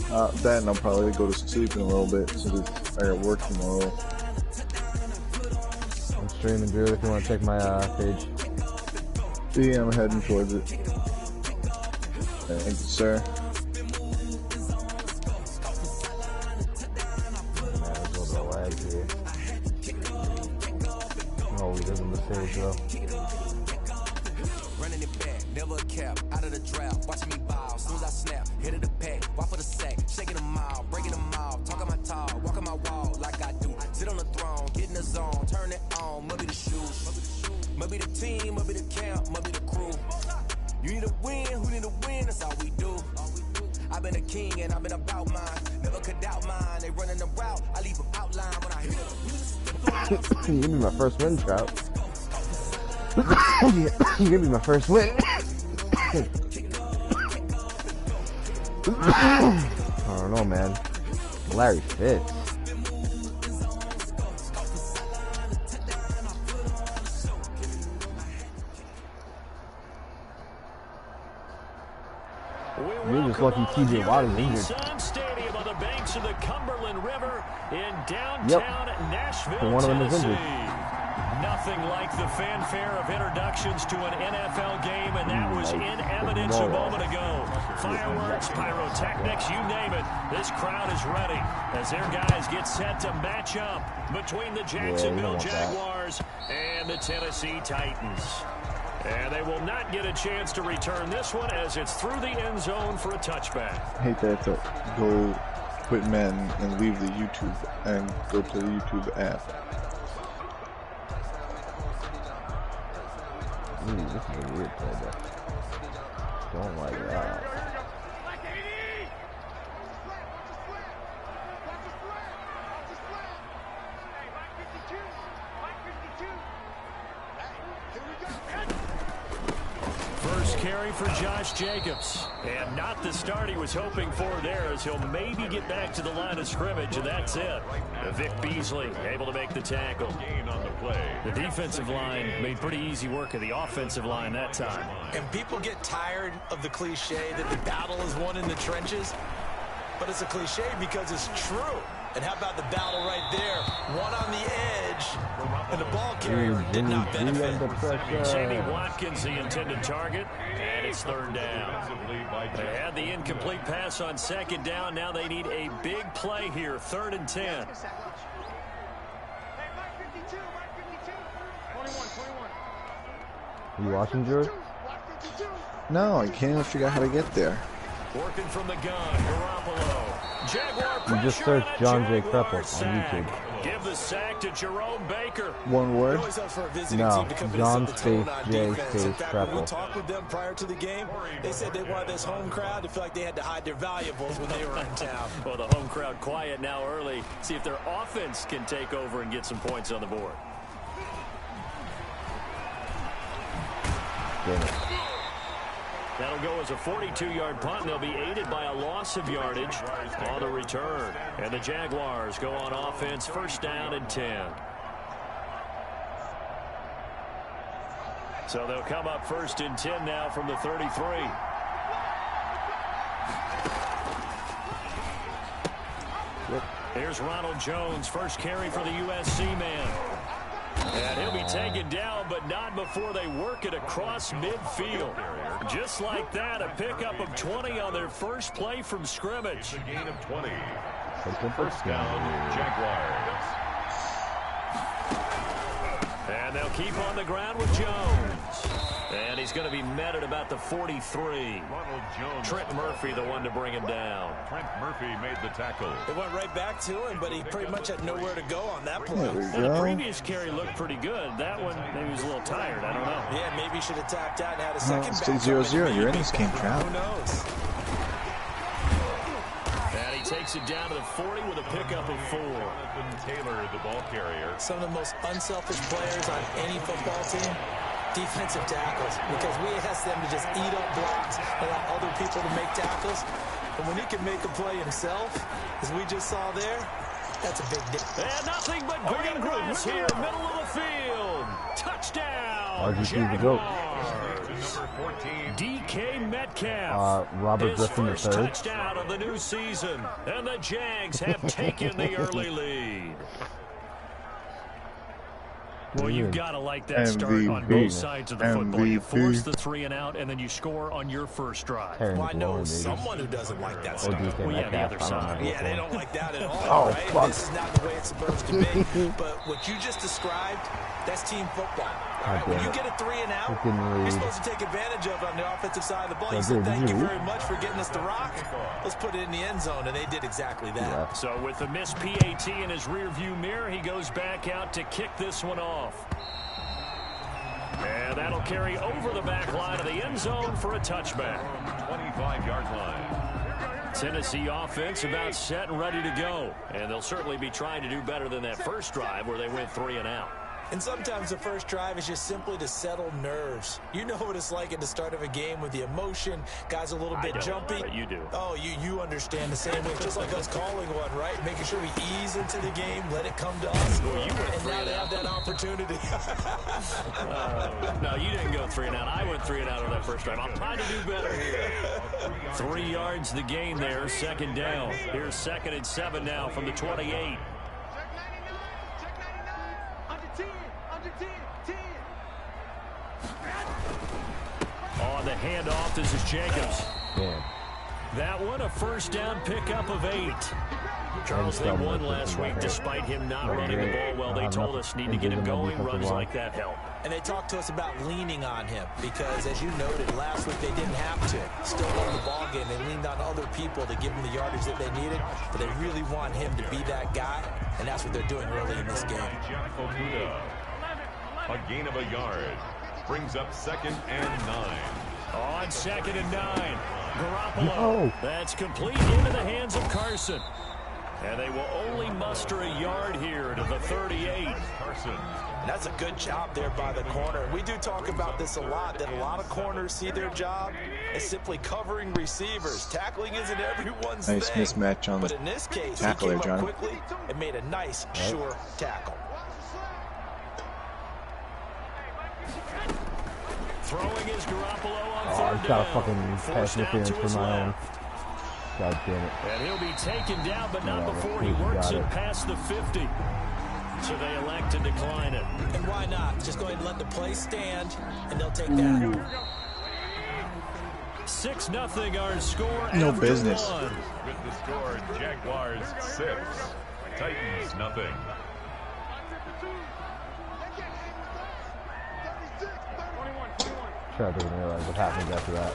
That and I'll probably go to sleep in a little bit since I got work tomorrow. I'm streaming, Drew, if you want to check my page. Yeah, I'm heading towards it. Thank you, sir. Man, there's a little bit of lag here. Oh, he doesn't the stage though. Running it back, never cap, out of the draft, watching me bow, as soon as I snap, hit of the pack, walk for the sack, shaking them out, breaking them out, talking my talk, walking my wall like I do, sit on the throne, get in the zone, turn it on, must be the shoes, must be the team, must be the camp, must be the crew, you need to win, who need to win, that's all we do, I've been a king and I've been about mine, never could doubt mine, they running the route, I leave them outline when I hit them. You gave me my first win, Trout. You gave me my first win. I don't know, man. Larry Fitz. You're just lucky TJ Watt is injured. Stadium on the banks of the Cumberland River in downtown Nashville, So one of them is Tennessee. injured. Nothing like the fanfare of introductions to an NFL game, and that was in evidence a moment ago. Fireworks, pyrotechnics, you name it. This crowd is ready as their guys get set to match up between the Jacksonville Jaguars and the Tennessee Titans. And they will not get a chance to return this one as it's through the end zone for a touchback. I hate that I have to go quit Madden and leave the YouTube and go to the YouTube app. Ooh, this is a weird play, though. Don't like that. First carry for Josh Jacobs. And not the start he was hoping for there, as he'll maybe get back to the line of scrimmage, and that's it. Vic Beasley able to make the tackle. The defensive line made pretty easy work of the offensive line that time. And people get tired of the cliche that the battle is won in the trenches. But it's a cliche because it's true. And how about the battle right there? One on the edge, and the ball carrier did not benefit. Sammy Watkins, the intended target, and it's third down. They had the incomplete pass on second down. Now they need a big play here, 3rd and 10. Are you watching, George? No, I can't even figure out how to get there. Working from the gun, Garoppolo. Jaguar You just search John J. Kreppel on YouTube. Give the sack to Jerome Baker. One word? No, John space J space Kreppel. We talked with them prior to the game. They said they wanted this home crowd to feel like they had to hide their valuables when they were in town. Well, the home crowd quiet now early. See if their offense can take over and get some points on the board. Damn it. That'll go as a 42-yard punt, and they'll be aided by a loss of yardage on the return. And the Jaguars go on offense, 1st down and 10. So they'll come up 1st and 10 now from the 33. Here's Ronald Jones, first carry for the USC man. And he'll be taken down, but not before they work it across midfield. Just like that, a pickup of 20 on their first play from scrimmage. A gain of 20. 1st down, Jaguars. And they'll keep on the ground with Jones. And he's going to be met at about the 43. Ronald Jones. Trent Murphy, the one to bring him down. Trent Murphy made the tackle. It went right back to him, but he pretty much had nowhere to go on that play. Well, the previous carry looked pretty good. That one, maybe he was a little tired. I don't know. Yeah, maybe he should have tapped out and had a second Stay 0-0. You're in this game, Trout. Who knows? And he takes it down to the 40 with a pickup of 4. Taylor, the ball carrier. Some of the most unselfish players on any football team, defensive tackles, because we ask them to just eat up blocks and allow other people to make tackles. And when he can make a play himself, as we just saw there, That's a big difference. And nothing but green grass here, middle of the field. Touchdown, Jaguars. DK Metcalf. Robert his Griffin first touchdown of the new season. And the Jags have taken the early lead. Well, you've got to like that start on both sides of the football. You force the 3 and out, and then you score on your first drive. Well, I know someone who doesn't like that start. Well, yeah, the other side. Yeah, they don't like that at all, right? Fuck. This is not the way it's supposed to be. But what you just described, that's team football. Right? When you get a 3 and out, you're supposed to take advantage of it on the offensive side of the ball. You said, thank you very much for getting us the rock. Let's put it in the end zone, and they did exactly that. Yeah. So with the missed PAT in his rearview mirror, he goes back out to kick this one off. And that'll carry over the back line of the end zone for a touchback. 25-yard line. Tennessee offense about set and ready to go. And they'll certainly be trying to do better than that first drive where they went 3 and out. And sometimes the first drive is just simply to settle nerves. You know what it's like at the start of a game with the emotion. Guys a little bit jumpy. But you do. Oh, you understand the same way. Just like us calling one, right? Making sure we ease into the game, let it come to us. Well, you went and now they have that opportunity. No, you didn't go 3 and out. I went 3 and out on that first drive. I'm trying to do better here. 3 yards the gain there, second down. Here's 2nd and 7 now from the 28. On the handoff, this is Jacobs. Yeah. That one, a first down pickup of 8. Charles, they won last week despite him not running the ball well. They told us need to get him going. Runs like that help. And they talked to us about leaning on him because, as you noted, last week they didn't have to. Still won the ball game. They leaned on other people to give them the yardage that they needed, but they really want him to be that guy, and that's what they're doing early in this game. A gain of a yard. Brings up 2nd and 9. On 2nd and 9. Garoppolo. That's complete into the hands of Carson. And they will only muster a yard here to the 38. Carson. And that's a good job there by the corner. We do talk about this a lot, that a lot of corners see their job as simply covering receivers. Tackling isn't everyone's thing. Nice mismatch on the But in this case, tackle he there, came up Johnny. quickly and made a nice, sure tackle. Throwing is Garoppolo on 3rd I've got a fucking pass interference for my own. God damn it. And he'll be taken down, but not before he works it past the 50. So they elect to decline it. And why not? Just go ahead and let the play stand, and they'll take that. 6-0 our score. No after business. 1. With the score, Jaguars 6. Titans nothing. Sure, I didn't realize what happens after that.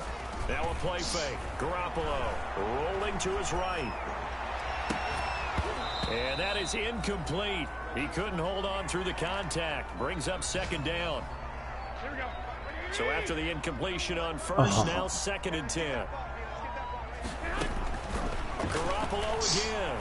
Now a play fake. Garoppolo rolling to his right. And that is incomplete. He couldn't hold on through the contact. Brings up 2nd down. So after the incompletion on first, now 2nd and 10. Garoppolo again.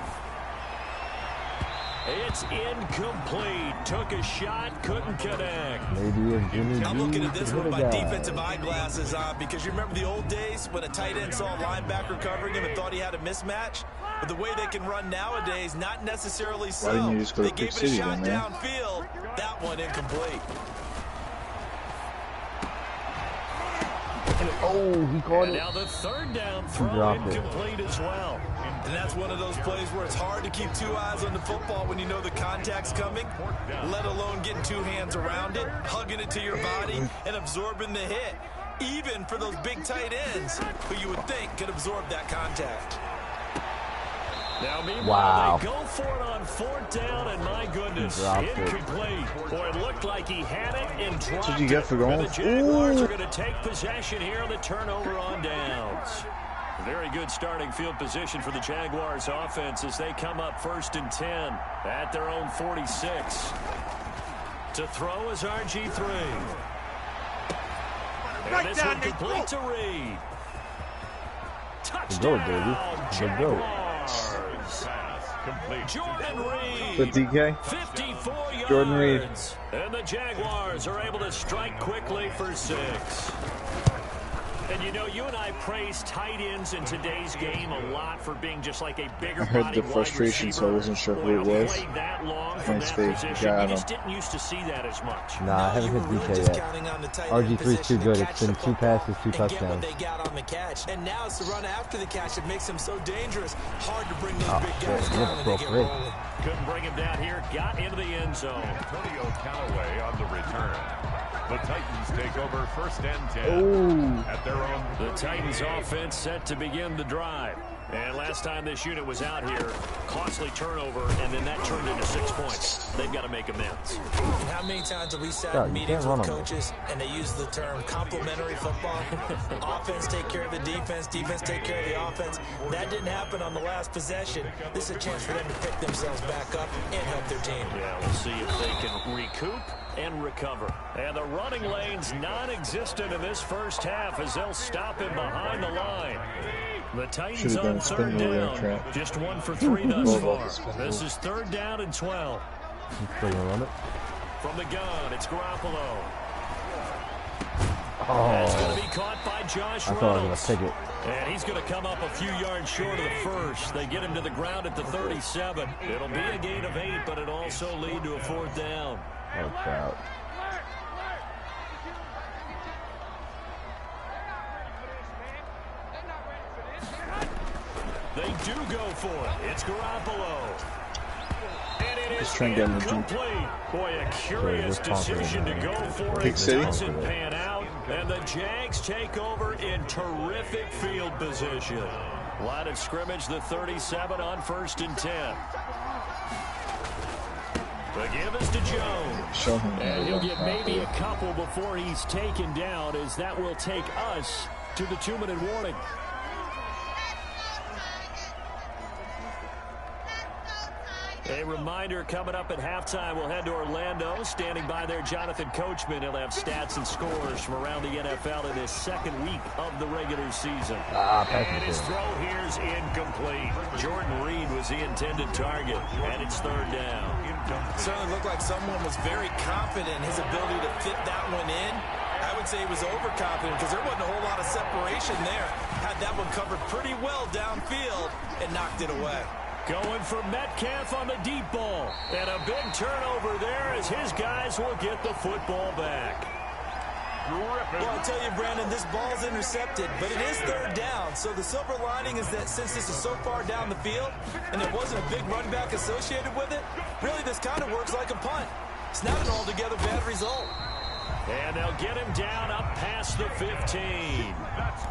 It's incomplete. Took a shot, couldn't connect. Maybe if Jimmy I'm looking at this G with my guy. defensive eyeglasses on because you remember the old days when a tight end saw a linebacker covering him and thought he had a mismatch? But the way they can run nowadays, not necessarily so. Why didn't you just go to They gave Quick it a City shot then, man? downfield. That one incomplete. Oh, he caught And it. now the 3rd down throw dropped it. incomplete as well. And that's one of those plays where it's hard to keep 2 eyes on the football when you know the contact's coming, let alone getting 2 hands around it, hugging it to your body, and absorbing the hit. Even for those big tight ends who you would think could absorb that contact. Now, meanwhile, Wow. they go for it on 4th down, and my goodness, Dropped it. incomplete. Boy, it looked like he had it and dropped What did you get for going? And the Jaguars Ooh. are going to take possession here on the turnover on downs. Very good starting field position for the Jaguars offense as they come up 1st and 10 at their own 46. To throw is RG3. And this one complete to Reed. Touchdown, baby. Good go. Jaguars. Complete. Jordan Reed. The DK? 54 yards. Jordan Reed. And the Jaguars are able to strike quickly for 6. And you know, you and I praise tight ends in today's game a lot for being just like a bigger I heard body the frustration, wide so I wasn't sure who it was. That long from Nice that face, position. got You him. just didn't used to see that as much. Nah, I haven't hit DK yet. RG3's too good. It's been 2 passes, 2 touchdowns. They got on the catch. And now it's the run after the catch that makes him so dangerous. Hard to bring those big guys down and they get rolling. Couldn't bring him down here. Got into the end zone. Antonio Callaway on the return. The Titans take over 1st and 10 at their own. The Titans offense set to begin the drive. And last time this unit was out here, costly turnover, and then that turned into 6 points. They've got to make amends. And how many times have we sat in meetings with coaches and they use the term complementary football? Offense take care of the defense, defense take care of the offense. That didn't happen on the last possession. This is a chance for them to pick themselves back up and help their team. Yeah, we'll see if they can recoup and recover. And the running lane's non-existent in this first half as they'll him behind the line. The Titans on 3rd down. Just 1 for 3 thus far. This is 3rd down and 12. From the gun, it's Garoppolo. That's going to be caught by Josh Reynolds. I thought I was going to pick it. And he's going to come up a few yards short of the first. They get him to the ground at the 37. It'll be a gain of 8, but it'll also lead to a 4th down. Watch out. They do go for it. It's Garoppolo. And it is incomplete. Boy, a curious decision to go for it. Doesn't pan out. And the Jags take over in terrific field position. Line of scrimmage, the 37 on 1st and 10. The give is to Jones. And he'll get maybe a couple before he's taken down, as that will take us to the 2-minute warning. A reminder, coming up at halftime, we'll head to Orlando. Standing by there, Jonathan Coachman. He'll have stats and scores from around the NFL in his 2nd week of the regular season. And his throw here is incomplete. Jordan Reed was the intended target, and it's 3rd down. It certainly looked like someone was very confident in his ability to fit that one in. I would say he was overconfident because there wasn't a whole lot of separation there. Had that one covered pretty well downfield and knocked it away. Going for Metcalf on the deep ball. And a big turnover there as his guys will get the football back. Well, I'll tell you, Brandon, this ball's intercepted, but it is 3rd down. So the silver lining is that since this is so far down the field and there wasn't a big run back associated with it, really this kind of works like a punt. It's not an altogether bad result. And they'll get him down up past the 15.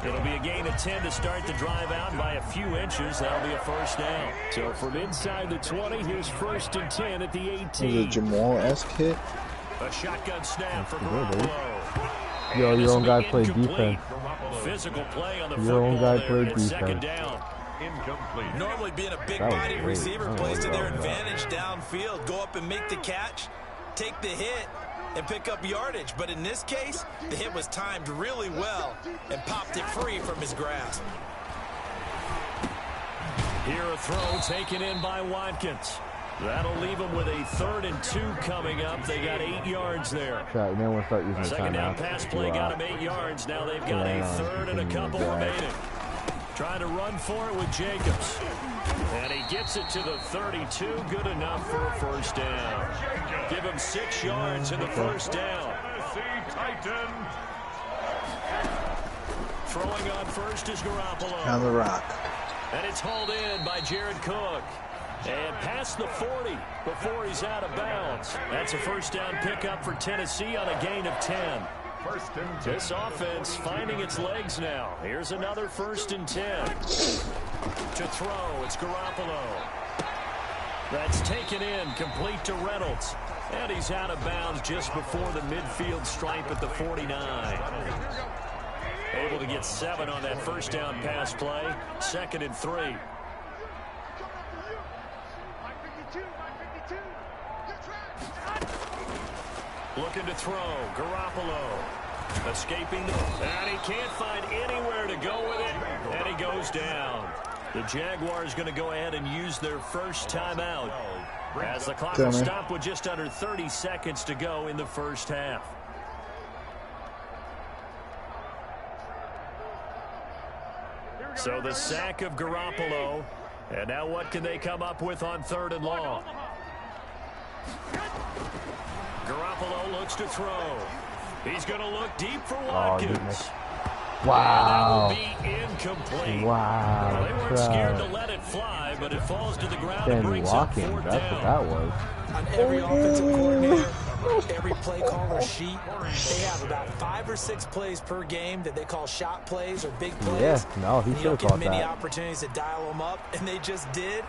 It'll be a gain of 10 to start the drive out by a few inches. That'll be a 1st down. So from inside the 20, here's 1st and 10 at the 18. The Jamal-esque hit. A shotgun snap for Garoppolo. Yo, your own guy played defense. Physical play on the your own guy played defense. 2nd down. Incomplete. Normally being a big-bodied receiver plays to their advantage downfield. Go up and make the catch, take the hit, and pick up yardage. But in this case, the hit was timed really well and popped it free from his grasp. Here a throw taken in by Watkins. That'll leave them with a 3rd and 2 coming up. They got 8 yards there. Right, now we'll start using the 2nd down timeout. pass play got them 8 yards. Now they've got a 3rd and a couple remaining. Trying to run for it with Jacobs. And he gets it to the 32. Good enough for a 1st down. Give him 6 yards in the 1st down. Throwing on first is Garoppolo. On the rock. And it's hauled in by Jared Cook. And past the 40 before he's out of bounds. That's a 1st down pickup for Tennessee on a gain of 10. This offense finding its legs now. Here's another 1st and 10. To throw, it's Garoppolo. That's taken in, complete to Reynolds. And he's out of bounds just before the midfield stripe at the 49. Able to get 7 on that 1st down pass play. 2nd and 3. Looking to throw, Garoppolo. Escaping, and he can't find anywhere to go with it, and he goes down. The Jaguars going to go ahead and use their 1st timeout as the clock will stop with just under 30 seconds to go in the 1st half. So the sack of Garoppolo. And now what can they come up with on 3rd and long? Garoppolo looks to throw. He's going to look deep for Watkins. Wow. And that will be incomplete. Wow. Well, they weren't scared to let it fly, but it falls to the ground and brings up 4th That's down. what that was. On every offensive coordinator, every play caller sheet, they have about 5 or 6 plays per game that they call shot plays or big plays. Yeah, no, he And should you have don't get caught many that. opportunities to dial them up, and they just did,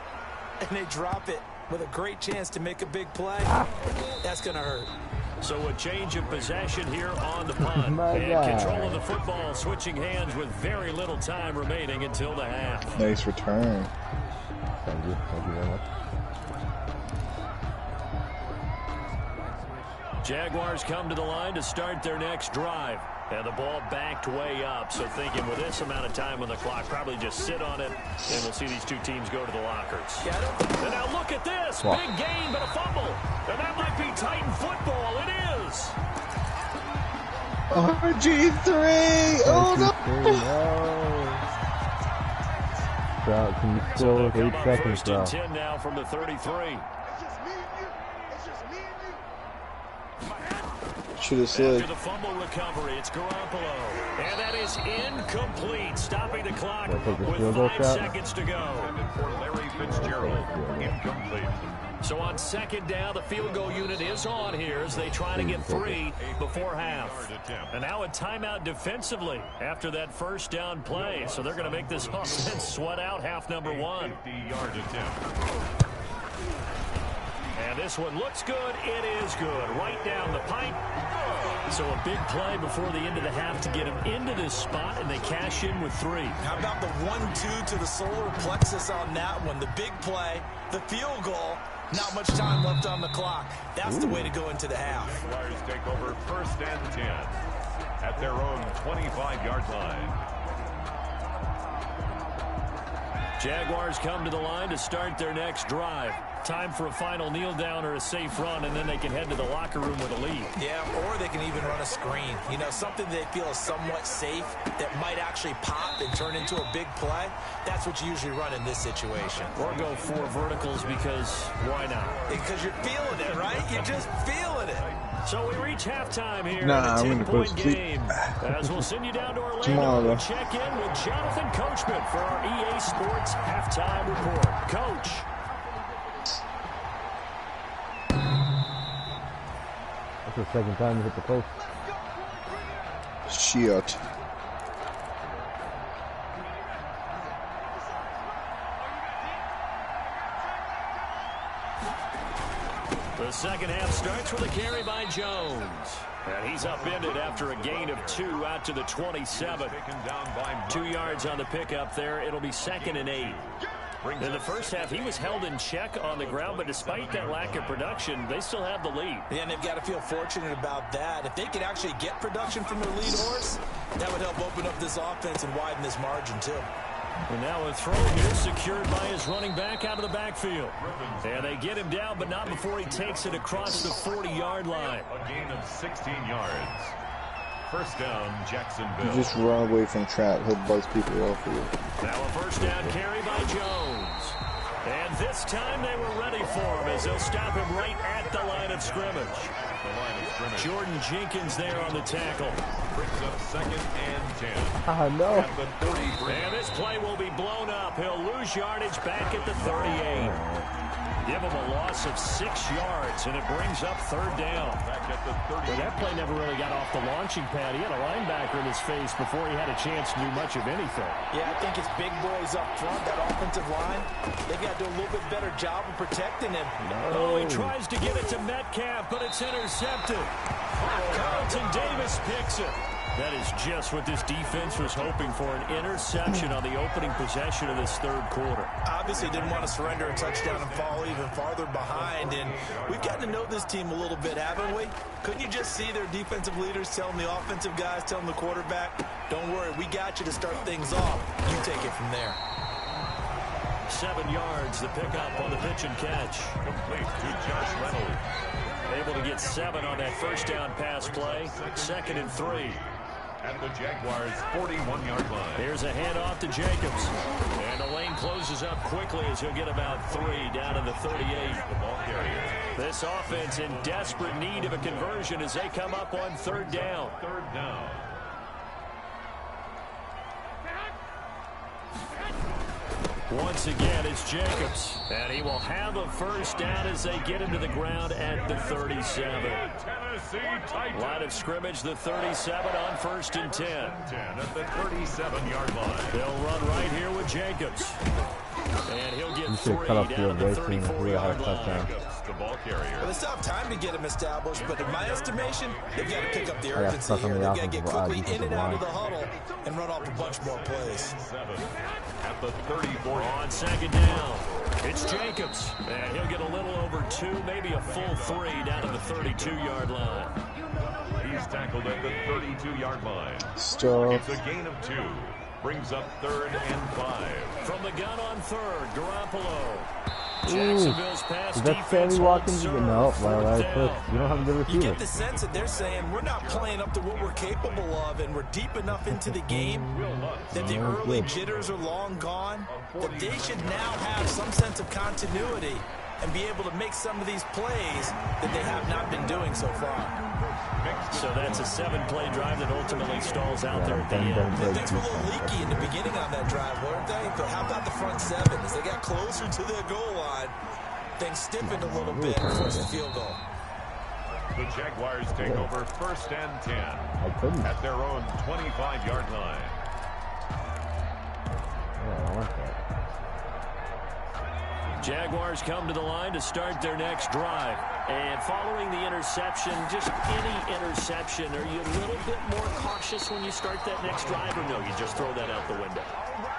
and they drop it with a great chance to make a big play. That's going to hurt. So a change of possession here on the punt. My and God. control of the football, switching hands with very little time remaining until the half. Nice return. Thank you very much. Jaguars come to the line to start their next drive. And the ball backed way up. So thinking with this amount of time on the clock, probably just sit on it. And we'll see these two teams go to the lockers. And now look at this. Wow. Big gain, but a fumble. And that might be Titan football. It is. RG3! Oh, no! Bro, can you So still they'll with come 8 up seconds, 1st bro? and 10 now from the 33. Should have After said. the fumble recovery, it's Garoppolo. And that is incomplete, stopping the clock with 5 seconds to go. For Larry Fitzgerald, incomplete. So on 2nd down, the field goal unit is on here as they try to get 3 before half. And now a timeout defensively after that 1st down play. So they're going to make this offense sweat out half number 1. 50-yard attempt. And this one looks good. It is good. Right down the pipe. So a big play before the end of the half to get them into this spot, and they cash in with 3. How about the 1-2 to the solar plexus on that one? The big play, the field goal, not much time left on the clock. That's the way to go into the half. Jaguars take over 1st and 10 at their own 25-yard line. Jaguars come to the line to start their next drive. Time for a final kneel down or a safe run, and then they can head to the locker room with a lead. Yeah, or they can even run a screen. You know, something they feel is somewhat safe that might actually pop and turn into a big play. That's what you usually run in this situation. Or go 4 verticals because why not? Because you're feeling it, right? You're just feeling it. So we reach halftime here Nah, in I'm a gonna go 10-point sleep. game. As we'll send you down to Orlando Tomorrow. to check in with Jonathan Coachman for our EA Sports halftime report. Coach. That's the 2nd time you hit the post. Shit. The 2nd half starts with a carry by Jones. And he's upended after a gain of 2 out to the 27. Taken down by 2 yards on the pickup there. It'll be 2nd and 8. In the 1st half, he was held in check on the ground, but despite that lack of production, they still have the lead. Yeah, and they've got to feel fortunate about that. If they could actually get production from their lead horse, that would help open up this offense and widen this margin, too. And now a throw here secured by his running back out of the backfield. And they get him down, but not before he takes it across the 40-yard line. a gain of 16 yards. 1st down, Jacksonville. You just run away from trap. He'll buzz people off of you. Now a 1st down carry by Jones. And this time they were ready for him as they'll stop him right at the line of scrimmage. The line of scrimmage. Jordan Jenkins there on the tackle. Brings up 2nd and 10. Ah, no. At the 33. And this play will be blown up. He'll lose yardage back at the 38. Give him a loss of 6 yards, and it brings up 3rd down. Back at the 30. Well, that play never really got off the launching pad. He had a linebacker in his face before he had a chance to do much of anything. Yeah, I think it's big boys up front, that offensive line. They got to do a little bit better job of protecting him. Oh, he tries to get it to Metcalf, but it's intercepted. Carlton Davis picks it. That is just what this defense was hoping for, an interception on the opening possession of this 3rd quarter. Obviously didn't want to surrender a touchdown and fall even farther behind, and we've gotten to know this team a little bit, haven't we? Couldn't you just see their defensive leaders telling the offensive guys, telling the quarterback, don't worry, we got you to start things off. You take it from there. 7 yards, the pickup on the pitch and catch. Complete to Josh Reynolds. Able to get 7 on that 1st down pass play. 2nd and 3. at the Jaguars' 41-yard line. Here's a handoff to Jacobs. And the lane closes up quickly as he'll get about 3 down to the 38. The ball carrier. This offense in desperate need of a conversion as they come up on 3rd down. 3rd down. Once again, it's Jacobs. And he will have a 1st down as they get into the ground at the 37. Line of scrimmage, the 37 on 1st and 10. 10 at the 37-yard line. They'll run right here with Jacobs. And he'll get 3 cut off down to the the 34-yard line. The ball carrier. Well, it's not time to get him established, but in my estimation, they've got to pick up the urgency here. They've got to get quickly in and out of the huddle and run off a bunch more plays. 7 at the 34. On 2nd down, it's Jacobs. And he'll get a little over 2, maybe a full 3 down to the 32-yard line. He's tackled at the 32-yard line. Stop. It's a gain of 2. Brings up 3rd and 5. From the gun on 3rd, Garoppolo. Jacksonville's pass Is that defense Sammy Watkins? holds serve. No, Fourth right. down. You don't have a good You receiver. get the sense that they're saying we're not playing up to what we're capable of, and we're deep enough into the game that the early jitters are long gone, that they should now have some sense of continuity and be able to make some of these plays that they have not been doing so far. So that's a 7-play drive that ultimately stalls out there at the end. Things were a little leaky in the beginning on that drive, weren't they? But how about the front 7? As they got closer to their goal line, things stiffened a little bit and forced the field goal. The Jaguars take over 1st and 10 at their own 25-yard line. Yeah, I like that. Jaguars come to the line to start their next drive. And following the interception, just any interception, are you a little bit more cautious when you start that next drive, or no, you just throw that out the window?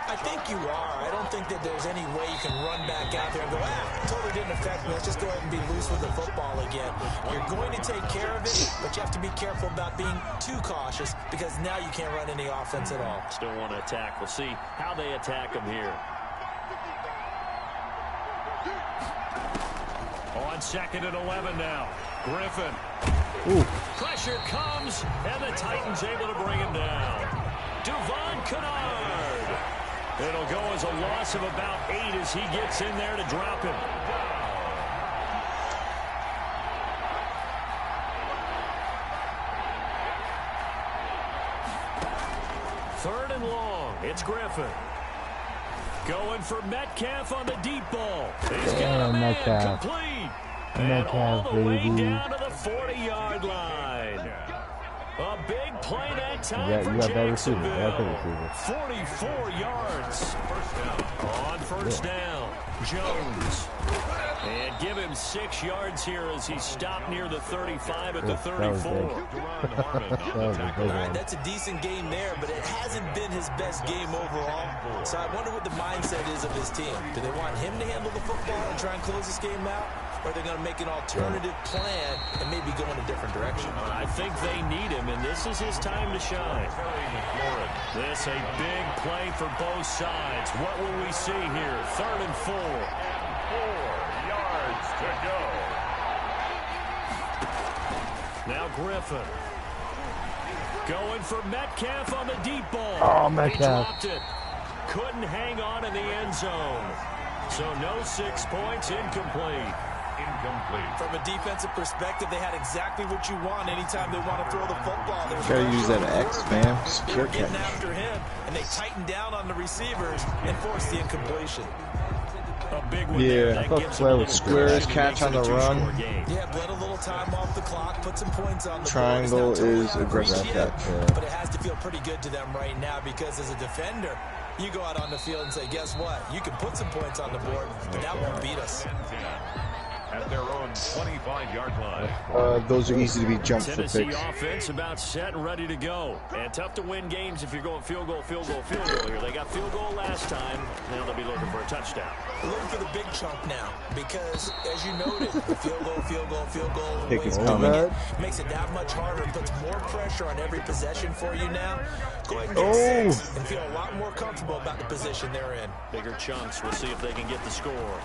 I think you are. I don't think that there's any way you can run back out there and go, totally didn't affect me. Let's just go ahead and be loose with the football again. You're going to take care of it, but you have to be careful about being too cautious because now you can't run any offense at all. Still want to attack. We'll see how they attack them here. On 2nd and 11 now. Griffin. Ooh. Pressure comes, and the Titans able to bring him down. Duvon Kennard. It'll go as a loss of about 8 as he gets in there to drop him. Third and long. It's Griffin. Going for Metcalf on the deep ball. He's got a man complete. And all the way down to the 40-yard line. A big play that time for Jacksonville. 44 yards. On 1st down, Jones. And give him 6 yards here as he stopped near the 35 at the 34. All right, that's a decent game there, but it hasn't been his best game overall. So I wonder what the mindset is of his team. Do they want him to handle the football and try and close this game out? Or are they going to make an alternative plan and maybe go in a different direction? I think they need him, and this is his time to shine. This a big play for both sides. What will we see here? 3rd and 4. 4 yards to go. Now Griffin. Going for Metcalf on the deep ball. Oh, Metcalf. He dropped it. Couldn't hang on in the end zone. So no 6 points, incomplete. From a defensive perspective, they had exactly what you want anytime they want to throw the football. Gotta use that X, man. They were getting after him, and they tightened down on the receivers and forced the incompletion. A big one yeah, squares catch on the run. Yeah, bled a little time off the clock, put some points on the triangle board. is aggressive catch. But it has to feel pretty good to them right now because as a defender, you go out on the field and say, guess what? You can put some points on the board, but that won't beat us. At their own 25-yard line. Those are easy to be jumped for Tennessee picks. offense about set and ready to go. And tough to win games if you're going field goal here. They got field goal last time. Now they'll be looking for a touchdown. Looking for the big chunk now because, as you noted, the field goal Pick is coming. coming. Makes it that much harder. It puts more pressure on every possession for you now. Go ahead and get 6 and feel a lot more comfortable about the position they're in. Bigger chunks. We'll see if they can get the score.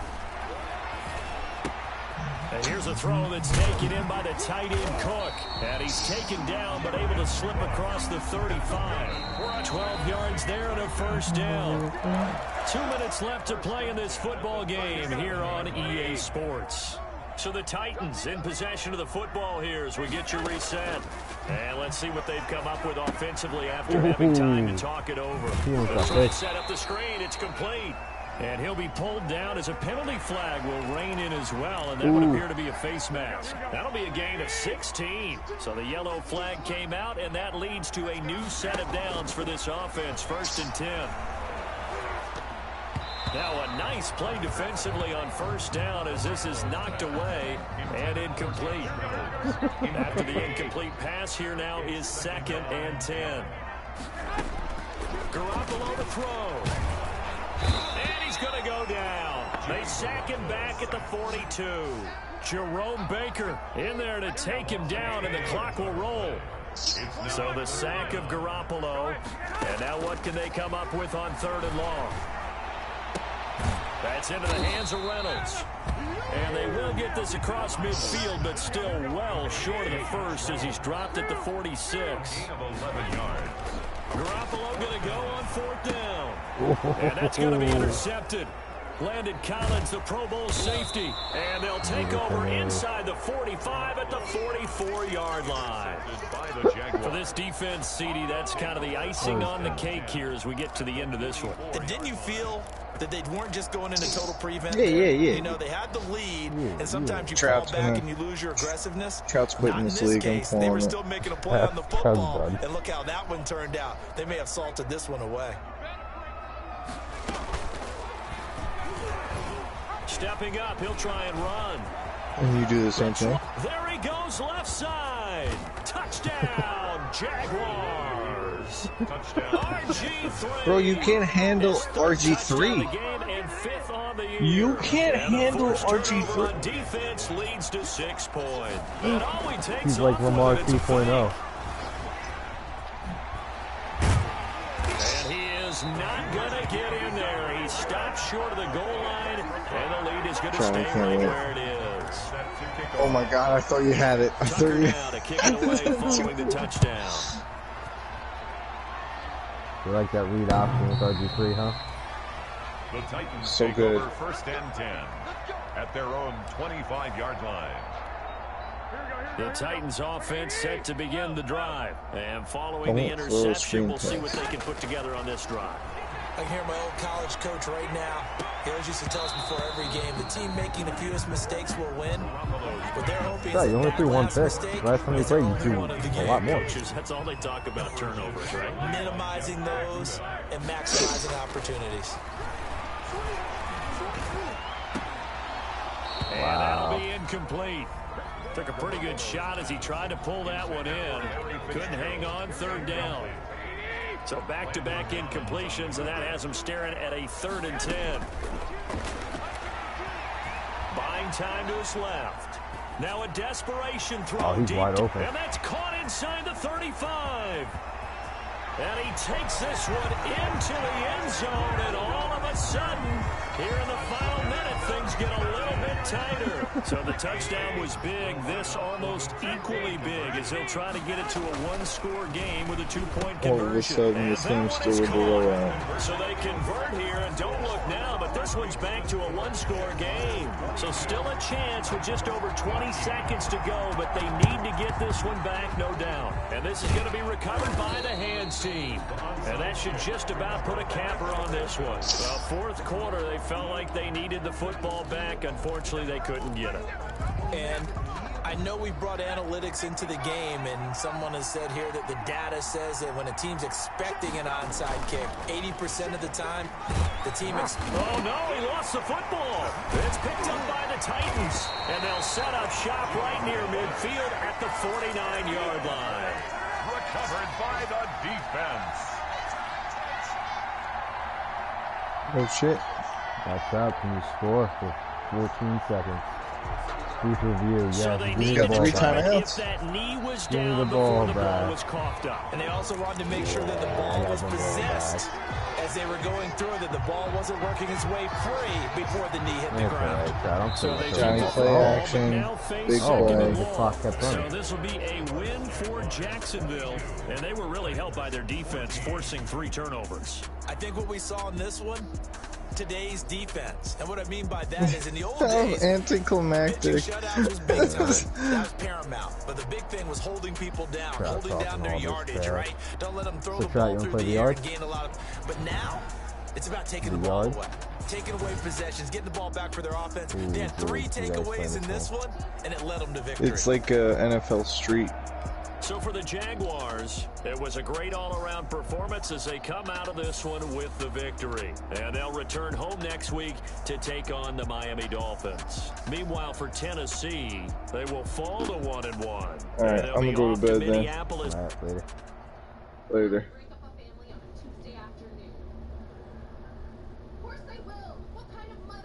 And here's a throw that's taken in by the tight end Cook. And he's taken down but able to slip across the 35. We're at 12 yards there and a first down. 2 minutes left to play in this football game here on EA Sports. So the Titans in possession of the football here as we get you reset. And let's see what they've come up with offensively after having time to talk it over. They'll set up the screen. It's complete. And he'll be pulled down as a penalty flag will rein in as well, and that would appear to be a face mask. That'll be a gain of 16. So the yellow flag came out, and that leads to a new set of downs for this offense, 1st and 10. Now a nice play defensively on first down as this is knocked away and incomplete. After the incomplete pass, here now is 2nd and 10. Garoppolo to throw. And he's going to go down. They sack him back at the 42. Jerome Baker in there to take him down, and the clock will roll. So the sack of Garoppolo. And now what can they come up with on 3rd and long? That's into the hands of Reynolds. And they will get this across midfield, but still well short of the first as he's dropped at the 46. Garoppolo going to go on 4th down. And that's going to be intercepted. Landon Collins, the Pro Bowl safety. And they'll take over inside the 45 at the 44-yard line. For this defense, CD, that's kind of the icing on the cake here as we get to the end of this one. And didn't you feel that they weren't just going into total prevent? Yeah. You know, they had the lead, and sometimes you fall back and you lose your aggressiveness. Trout's quitting this league. Case, they were still making a play on the football, and look how that one turned out. They may have salted this one away. Stepping up, he'll try and run. And you do the same thing. There he goes, left side. Touchdown, Jaguars. RG3. Bro, you can't handle RG3. You can't handle RG3. Defense leads to 6 points. And all he takes He's like Lamar 2.0. And he is not going to get in there. He stopped short of the goal line, and the lead is going to stay right where it is. Oh my God, I thought you had it. I thought you now to kick it away following the touchdown. You like that read option with RG3, huh? The Titans so take good. over 1st and 10 at their own 25-yard line. The Titans offense set to begin the drive. And following the interception, we'll see what they can put together on this drive. I can hear my old college coach right now. He always used to tell us before every game, the team making the fewest mistakes will win. But they're hoping you only threw 1 pick. Last time you played, you threw a lot more. That's all they talk about, turnovers, right? Minimizing those and maximizing opportunities. And that'll be incomplete. Took a pretty good shot as he tried to pull that one in. Couldn't hang on, 3rd down. So back-to-back incompletions, and that has him staring at a 3rd and 10. Buying time to his left. Now a desperation throw. Oh, he's wide open. And that's caught inside the 35. And he takes this one into the end zone, and all of a sudden, here in the final minute, things get a little bit tighter. So the touchdown was big. This almost equally big as he'll try to get it to a 1-score game with a 2-point conversion. All of a sudden, this thing's still a blowout. So they convert here, and don't look now, but this one's back to a 1-score game. So still a chance with just over 20 seconds to go, but they need to get this one back, no doubt. And this is going to be recovered by the hands team. And that should just about put a capper on this one. Well, 4th quarter, they felt like they needed the football back. Unfortunately, they couldn't get it. And I know we brought analytics into the game, and someone has said here that the data says that when a team's expecting an onside kick, 80% of the time, the team... Oh, no, he lost the football. It's picked up by the Titans, and they'll set up shop right near midfield at the 49-yard line. Recovered by the defense. Oh, shit. That's up. Can you score for 14 seconds? Review, So yeah. they He's needed got to 3 try it if timeouts. that knee was Give me down the before ball the ball back. was coughed up. And they also wanted to make sure that the ball was possessed as they were going through, that the ball wasn't working its way free before the knee hit the ground. So they Johnny took the play ball, action, but now face big second play. and The clock long. kept So running. this will be a win for Jacksonville, and they were really helped by their defense forcing 3 turnovers. I think what we saw in this one, today's defense. And what I mean by that is in the old days, How pitching anticlimactic. shutouts was big time. That was paramount. But the big thing was holding people down, holding down their yardage, right? Don't let them throw the ball through the air and gain a lot of... But now, it's about taking the ball away. Taking away possessions, getting the ball back for their offense. They had 3 takeaways in this one, and it led them to victory. It's like a NFL street. So for the Jaguars, it was a great all-around performance as they come out of this one with the victory. And they'll return home next week to take on the Miami Dolphins. Meanwhile, for Tennessee, they will fall to 1-1. All right, I'm gonna go to bed then. Minneapolis. All right, later. Later.